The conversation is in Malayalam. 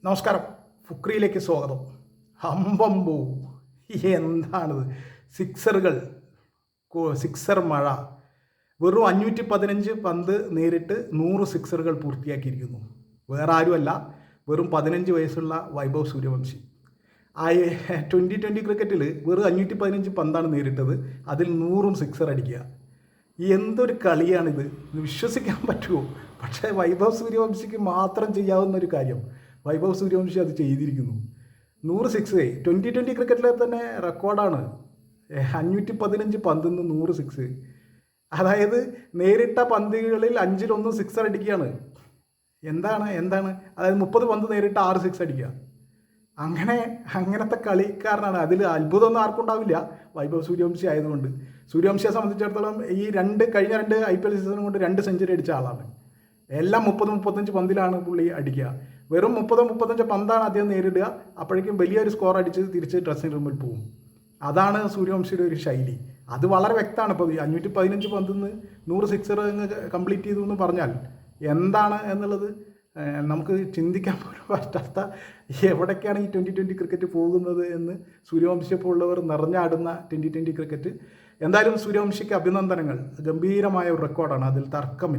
നമസ്കാരം. ഫുക്രിയിലേക്ക് സ്വാഗതം. ഹമ്പമ്പോ, എന്താണിത്? സിക്സറുകൾ, സിക്സർ മഴ. വെറും 515 പന്ത് നേരിട്ട് 100 സിക്സറുകൾ പൂർത്തിയാക്കിയിരിക്കുന്നു. വേറെ ആരുമല്ല, വെറും 15 വയസ്സുള്ള വൈഭവ് സൂര്യവംശി. 2020 ക്രിക്കറ്റിൽ വെറും 515 പന്താണ് നേരിട്ടത്, അതിൽ 100 സിക്സർ അടിക്കുക. എന്തൊരു കളിയാണിത്! വിശ്വസിക്കാൻ പറ്റുമോ? പക്ഷേ വൈഭവ് സൂര്യവംശിക്ക് മാത്രം ചെയ്യാവുന്ന ഒരു കാര്യം വൈഭവ് സൂര്യവംശി അത് ചെയ്തിരിക്കുന്നു. 100 സിക്സ് 2020 ക്രിക്കറ്റിലെ തന്നെ റെക്കോർഡാണ്. 515 പന്തിൽ നിന്ന് 100 സിക്സ്. അതായത് നേരിട്ട പന്തുകളിൽ 5-1 സിക്സർ അടിക്കുകയാണ്. എന്താണ് അതായത് 30 പന്ത് നേരിട്ട് 6 സിക്സ് അടിക്കുക. അങ്ങനത്തെ കളിക്കാരനാണ്. അതിൽ അത്ഭുതമൊന്നും ആർക്കും ഉണ്ടാവില്ല, വൈഭവ് സൂര്യവംശി ആയതുകൊണ്ട്. സൂര്യവംശിയെ സംബന്ധിച്ചിടത്തോളം ഈ കഴിഞ്ഞ രണ്ട് IPL സീസൺ കൊണ്ട് 2 സെഞ്ചുറി അടിച്ച ആളാണ്. എല്ലാം 30-35 പന്തിലാണ് പുള്ളി അടിക്കുക. വെറും 30-35 പന്താണ് അദ്ദേഹം നേരിടുക. അപ്പോഴേക്കും വലിയൊരു സ്കോർ അടിച്ച് തിരിച്ച് ഡ്രസ്സിംഗ് റൂമിൽ പോകും. അതാണ് സൂര്യവംശിയുടെ ഒരു ശൈലി. അത് വളരെ വ്യക്തമാണ്. ഇപ്പോൾ 515 പന്തിൽ നിന്ന് 100 സിക്സർ കംപ്ലീറ്റ് ചെയ്തു എന്ന് പറഞ്ഞാൽ എന്താണ് എന്നുള്ളത് നമുക്ക് ചിന്തിക്കാൻ പോലും പറ്റാത്ത, എവിടേക്കാണ് ഈ 2020 ക്രിക്കറ്റ് പോകുന്നത് എന്ന് സൂര്യവംശിയെപ്പോലുള്ളവർ നിറഞ്ഞാടുന്ന 2020 ക്രിക്കറ്റ്. എന്തായാലും സൂര്യവംശിക്ക് അഭിനന്ദനങ്ങൾ. ഗംഭീരമായ ഒരു റെക്കോർഡാണ്, അതിൽ തർക്കമില്ല.